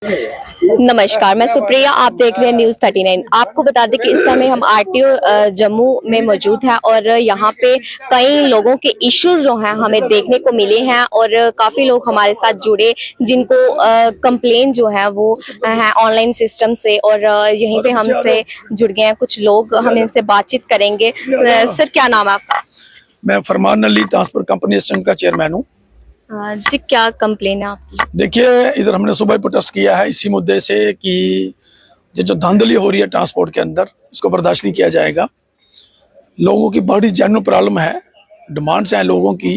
नमस्कार, मैं सुप्रिया। आप देख रहे हैं न्यूज़ 39। आपको बता दें कि इस समय हम आरटीओ जम्मू में मौजूद हैं और यहाँ पे कई लोगों के इश्यूज जो हैं हमें देखने को मिले हैं और काफी लोग हमारे साथ जुड़े जिनको कंप्लेन जो है वो है ऑनलाइन सिस्टम से और यहीं पे हमसे जुड़ गए हैं कुछ लोग। हम इनसे बातचीत करेंगे। सर, क्या नाम है आपका? मैं फरमान अली ट्रांसपोर्ट कंपनी संघ का चेयरमैन हूँ। जी, क्या कंप्लेन है आपकी? देखिए, इधर हमने सुबह प्रोटेस्ट किया है इसी मुद्दे से कि ये जो धांधली हो रही है ट्रांसपोर्ट के अंदर, इसको बर्दाश्त नहीं किया जाएगा। लोगों की बड़ी जेन्युइन प्रॉब्लम है, डिमांड्स हैं लोगों की,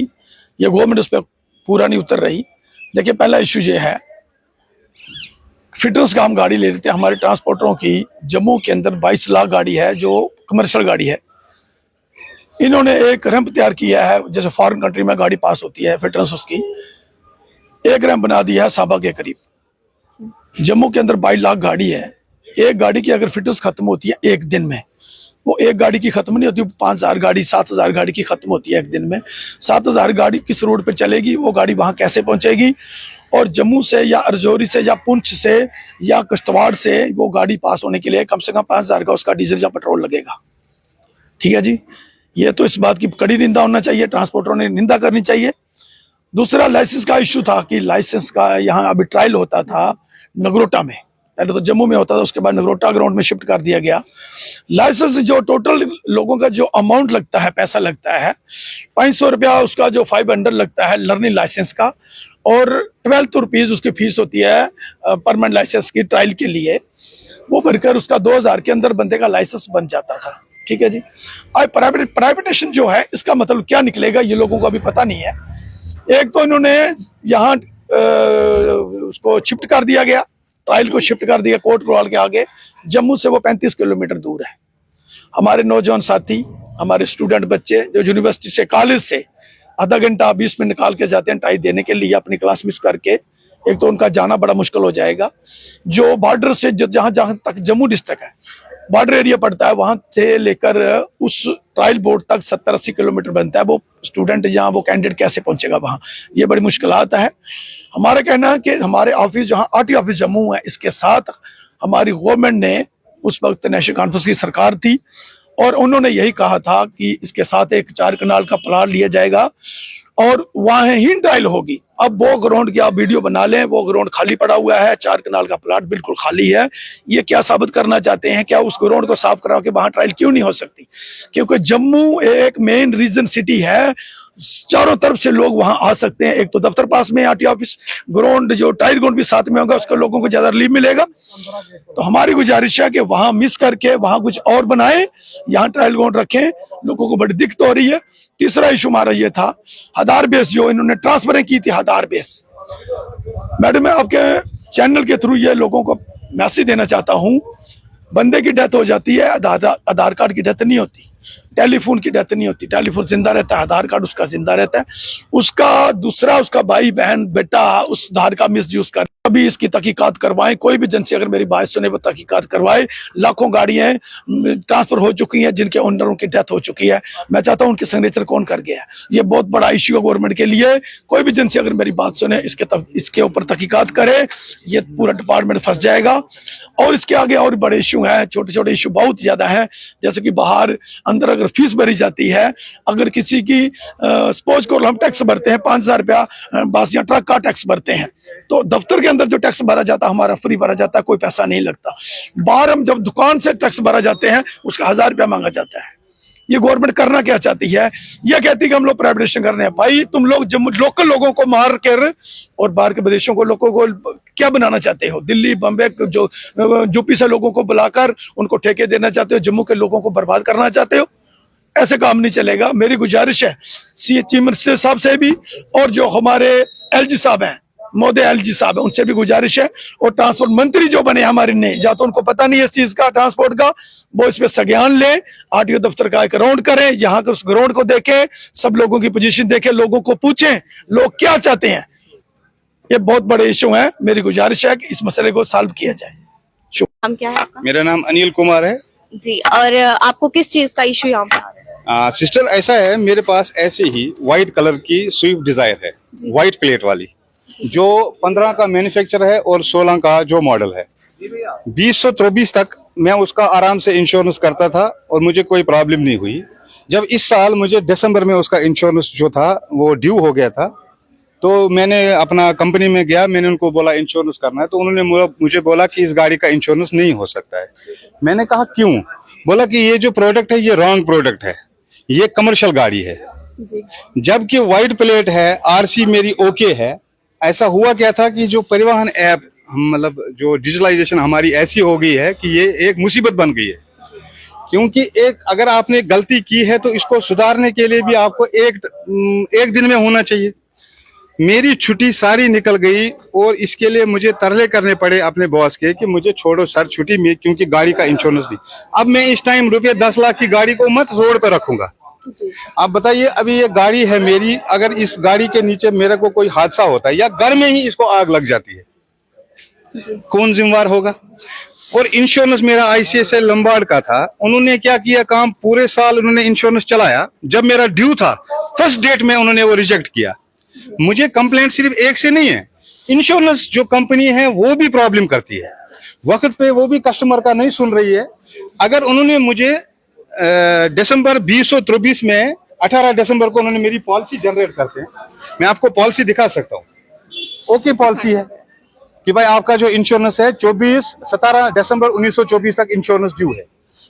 ये गवर्नमेंट उस पर पूरा नहीं उतर रही। देखिए, पहला इश्यू ये है, फिटर्स का हम गाड़ी ले लेते हैं। हमारे ट्रांसपोर्टरों की जम्मू के अंदर 22 लाख गाड़ी है जो कमर्शियल गाड़ी है। इन्होंने एक रैंप तैयार किया है, जैसे फॉरेन कंट्री में गाड़ी पास होती है फिटनेस, उसकी एक रैंप बना दिया है साबा के करीब। जम्मू के अंदर 22 लाख गाड़ी है। एक गाड़ी की अगर फिटनेस खत्म होती है एक दिन में, वो एक गाड़ी की खत्म नहीं होती, 5000 गाड़ी 7000 गाड़ी की खत्म होती है एक दिन में। 7000 गाड़ी किस रोड पे चलेगी, वो गाड़ी वहां कैसे पहुंचेगी? और जम्मू से या रजौरी से या पुंछ से या किश्तवाड़ से वो गाड़ी पास होने के लिए कम से कम 5000 का उसका डीजल या पेट्रोल लगेगा। ठीक है जी, ये तो इस बात की कड़ी निंदा होना चाहिए, ट्रांसपोर्टरों ने निंदा करनी चाहिए। दूसरा, लाइसेंस का इश्यू था कि लाइसेंस का यहाँ अभी ट्रायल होता था नगरोटा में, पहले तो जम्मू में होता था, उसके बाद नगरोटा ग्राउंड में शिफ्ट कर दिया गया। लाइसेंस जो टोटल लोगों का जो अमाउंट लगता है, पैसा लगता है 500 रुपया, उसका जो 500 लगता है लर्निंग लाइसेंस का, और 12 रुपीज उसकी फीस होती है परमानेंट लाइसेंस की ट्रायल के लिए। वो भरकर उसका 2000 के अंदर बंदे का लाइसेंस बन जाता था। ठीक है जी। आज प्राइवेटेशन जो है, इसका मतलब क्या निकलेगा ये लोगों को अभी पता नहीं है। एक तो इन्होंने यहाँ उसको शिफ्ट कर दिया गया, ट्रायल को शिफ्ट कर दिया कोर्ट रोल के आगे। जम्मू से वो 35 किलोमीटर दूर है। हमारे नौजवान साथी, हमारे स्टूडेंट बच्चे जो यूनिवर्सिटी से, कॉलेज से आधा घंटा 20 मिनट निकाल के जाते हैं ट्राई देने के लिए, अपनी क्लास मिस करके, एक तो उनका जाना बड़ा मुश्किल हो जाएगा। जो बॉर्डर से जहां जहां तक जम्मू डिस्ट्रिक्ट है, बॉर्डर एरिया पड़ता है, वहां से लेकर उस ट्रायल बोर्ड तक 70-80 किलोमीटर बनता है। वो स्टूडेंट या वो कैंडिडेट कैसे पहुंचेगा वहां, ये बड़ी मुश्किलात है। हमारा कहना है कि हमारे ऑफिस, जहां आरटीओ ऑफिस जम्मू है, इसके साथ हमारी गवर्नमेंट ने, उस वक्त नेशनल कॉन्फ्रेंस की सरकार थी, और उन्होंने यही कहा था कि इसके साथ एक 4 कनाल का प्लाट लिया जाएगा और वहां ही ट्रायल होगी। अब वो ग्राउंड की आप वीडियो बना लें, वो ग्राउंड खाली पड़ा हुआ है, 4 कनाल का प्लाट बिल्कुल खाली है। ये क्या साबित करना चाहते हैं? क्या उस ग्राउंड को साफ करा के वहां ट्रायल क्यों नहीं हो सकती? क्योंकि जम्मू एक मेन रीजन सिटी है, चारों तरफ से लोग वहां आ सकते हैं। एक तो दफ्तर पास में आरटीओ ऑफिस, ग्राउंड जो ट्रायल ग्राउंड भी साथ में होगा, उसको लोगों को ज्यादा रिलीफ मिलेगा। तो हमारी गुजारिश है कि वहां मिस करके वहां कुछ और बनाए, यहाँ ट्रायल ग्राउंड रखें। लोगों को बड़ी दिक्कत हो रही है। तीसरा इशू हमारा ये था, आधार बेस जो इन्होंने ट्रांसफर की थी, आधार बेस। मैडम, मैं आपके चैनल के थ्रू ये लोगों को मैसेज देना चाहता हूँ, बंदे की डेथ हो जाती है, आधार कार्ड की डेथ नहीं होती, टेलीफोन की डेथ नहीं होती। टेलीफोन जिंदा रहता है, आधार कार्ड उसका जिंदा रहता है। उसका दूसरा, उसका भाई बहन बेटा उस आधार का मिस यूज कर, अभी इसकी तहकीकात करवाएं। कोई भी एजेंसी अगर मेरी बात सुने वो तहकीकात करवाए। लाखों गाड़ियां ट्रांसफर हो चुकी हैं जिनके ओनरों की डेथ हो चुकी है। मैं चाहता हूं उनके सिग्नेचर कौन कर गया है। ये बहुत बड़ा इश्यू है गवर्नमेंट के लिए। कोई भी एजेंसी अगर मेरी बात सुने, इसके ऊपर तहकीकात करे, ये पूरा डिपार्टमेंट फंस जाएगा। और इसके आगे और बड़े इशू हैं, छोटे छोटे इशू बहुत ज्यादा हैं। जैसे कि बाहर अंदर अगर फीस भरी जाती है, अगर किसी की सपोज को हम टैक्स भरते हैं 5000 रुपया, बस या ट्रक का टैक्स भरते हैं, तो दफ्तर के अंदर जो टैक्स भरा जाता है हमारा फ्री भरा जाता है, कोई पैसा नहीं लगता। बाहर हम जब दुकान से टैक्स भरा जाते हैं, उसका 1000 रुपया मांगा जाता है। ये गवर्नमेंट करना क्या चाहती है? ये कहती है कि हम लोग प्राइवेटाइजेशन कर रहे हैं। भाई, तुम लोग जम्मू लोकल लोगों को मार कर और बाहर के विदेशों को, लोगों को क्या बनाना चाहते हो? दिल्ली बम्बे जो यूपी से लोगों को बुलाकर उनको ठेके देना चाहते हो, जम्मू के लोगों को बर्बाद करना चाहते हो? ऐसे काम नहीं चलेगा। मेरी गुजारिश है चीफ मिनिस्टर साहब से भी, और जो हमारे एलजी साहब हैं, मोदी एलजी साहब है, उनसे भी गुजारिश है। और ट्रांसपोर्ट मंत्री जो बने हमारे ने, या तो उनको पता नहीं है इस चीज का, ट्रांसपोर्ट का, वो इस पे संज्ञान ले, आरटीओ दफ्तर का एक राउंड करें, यहाँ के उस ग्राउंड को देखें, सब लोगों की पोजीशन देखें, लोगों को पूछें लोग क्या चाहते हैं। ये बहुत बड़े इशू है। मेरी गुजारिश है कि इस मसले को सॉल्व किया जाए। नाम क्या है आपका? मेरा नाम अनिल कुमार है जी, और आपको किस चीज का इशू यहाँ पे आ रहा है? सिस्टर, ऐसा है, मेरे पास ऐसे ही व्हाइट कलर की स्विफ्ट डिजायर है, व्हाइट प्लेट वाली। जो 15 का मैन्युफैक्चर है और 16 का जो मॉडल है। 2024 तक मैं उसका आराम से इंश्योरेंस करता था और मुझे कोई प्रॉब्लम नहीं हुई। जब इस साल मुझे दिसंबर में उसका इंश्योरेंस जो था वो ड्यू हो गया था, तो मैंने अपना कंपनी में गया, मैंने उनको बोला इंश्योरेंस करना है, तो उन्होंने मुझे बोला कि इस गाड़ी का इंश्योरेंस नहीं हो सकता है। मैंने कहा क्यों? बोला कि ये जो प्रोडक्ट है ये रॉन्ग प्रोडक्ट है, ये कमर्शियल गाड़ी है, जबकि वाइट प्लेट है, आरसी मेरी ओके है। ऐसा हुआ क्या था कि जो परिवहन ऐप मतलब जो डिजिटलाइजेशन हमारी ऐसी हो गई है कि ये एक मुसीबत बन गई है, क्योंकि एक अगर आपने गलती की है तो इसको सुधारने के लिए भी आपको एक दिन में होना चाहिए। मेरी छुट्टी सारी निकल गई और इसके लिए मुझे तरले करने पड़े अपने बॉस के कि मुझे छोड़ो सर छुट्टी में, क्योंकि गाड़ी का इंश्योरेंस नहीं। अब मैं इस टाइम रुपये 10 लाख की गाड़ी को मत रोड पर रखूंगा। आप बताइए, अभी ये गाड़ी है मेरी, अगर इस गाड़ी के नीचे मेरे को कोई हादसा होता है या घर में ही इसको आग लग जाती है, कौन जिम्मेवार होगा? और इंश्योरेंस मेरा आईसीआईसीआई लंबार्ड का था। उन्होंने क्या किया काम, पूरे साल उन्होंने इंश्योरेंस चलाया, जब मेरा ड्यू था फर्स्ट डेट में उन्होंने वो रिजेक्ट किया। मुझे कंप्लेंट सिर्फ एक से नहीं है, इंश्योरेंस जो कंपनी है वो भी प्रॉब्लम करती है, वक्त पे वो भी कस्टमर का नहीं सुन रही है। अगर उन्होंने मुझे दिसंबर 2023 में 18 दिसंबर को उन्होंने मेरी पॉलिसी जनरेट करते हैं, मैं आपको पॉलिसी दिखा सकता हूँ, ओके पॉलिसी है कि भाई आपका जो इंश्योरेंस है 17 दिसंबर 1924 तक इंश्योरेंस ड्यू है।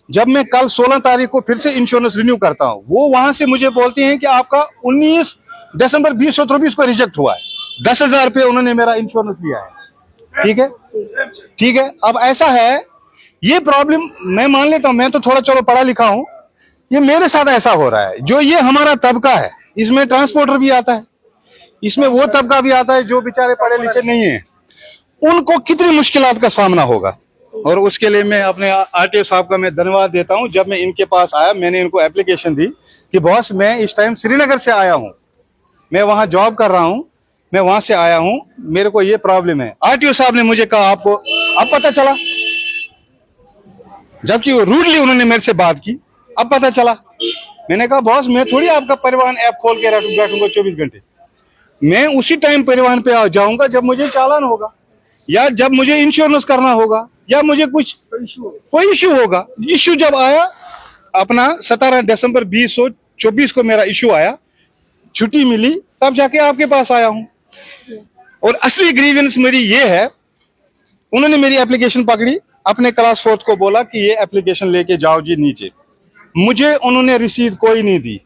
जब मैं कल 16 तारीख को फिर से इंश्योरेंस रिन्यू करता हूँ, वो वहां से मुझे बोलते हैं कि आपका 19 दिसंबर 2024 को रिजेक्ट हुआ है। 10,000 रुपये उन्होंने मेरा इंश्योरेंस लिया है। ठीक है, ठीक है। अब ऐसा है, ये प्रॉब्लम मैं मान लेता हूं, मैं तो थोड़ा चलो पढ़ा लिखा हूं, ये मेरे साथ ऐसा हो रहा है। जो ये हमारा तबका है, इसमें ट्रांसपोर्टर भी आता है, इसमें वो तबका भी आता है जो बेचारे पढ़े लिखे नहीं है, उनको कितनी मुश्किलात का सामना होगा। और उसके लिए मैं अपने आरटीओ साहब का मैं धन्यवाद देता हूं। जब मैं इनके पास आया, मैंने इनको एप्लीकेशन दी कि बॉस मैं इस टाइम श्रीनगर से आया हूं, मैं वहां जॉब कर रहा हूं, मैं वहां से आया हूं, मेरे को ये प्रॉब्लम है। आरटीओ साहब ने मुझे कहा आपको अब पता चला, जबकि रूडली उन्होंने मेरे से बात की, अब पता चला। मैंने कहा बॉस मैं थोड़ी आपका परिवहन ऐप खोल के बैठूंगा 24 घंटे, मैं उसी टाइम परिवहन पे आ जाऊंगा जब मुझे चालान होगा, या जब मुझे इंश्योरेंस करना होगा, या मुझे कुछ कोई इश्यू होगा। इश्यू जब आया अपना 17 दिसंबर 2024 को मेरा इश्यू आया, छुट्टी मिली, तब जाके आपके पास आया हूं। और असली ग्रीवेंस मेरी ये है, उन्होंने मेरी एप्लीकेशन पकड़ी, अपने क्लास फोर्थ को बोला कि ये एप्लीकेशन लेके जाओ जी नीचे। मुझे उन्होंने रसीद कोई नहीं दी,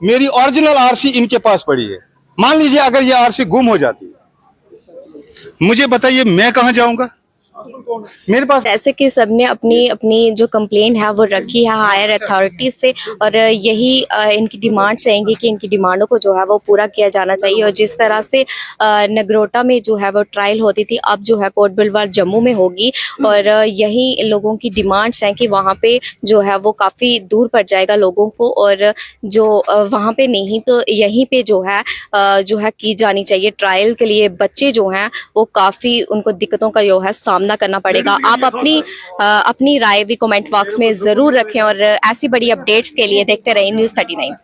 मेरी ओरिजिनल आरसी इनके पास पड़ी है। मान लीजिए अगर ये आरसी गुम हो जाती, मुझे बताइए मैं कहां जाऊंगा? मेरे पास जैसे कि सबने अपनी अपनी जो कंप्लेन है वो रखी है हायर अथॉरिटी से, और यही इनकी डिमांड्स रहेंगी कि इनकी डिमांडों को जो है वो पूरा किया जाना चाहिए। और जिस तरह से नगरोटा में जो है वो ट्रायल होती थी, अब जो है कोट बिलवार जम्मू में होगी, और यही लोगों की डिमांड्स हैं कि वहाँ पे जो है वो काफ़ी दूर पड़ जाएगा लोगों को, और जो वहाँ पे नहीं तो यहीं पे जो है की जानी चाहिए ट्रायल के लिए। बच्चे जो हैं वो काफ़ी उनको दिक्कतों का जो है सामना करना पड़ेगा। आप अपनी राय भी कमेंट बॉक्स में जरूर रखें, और ऐसी बड़ी अपडेट्स के लिए देखते रहिए News 39।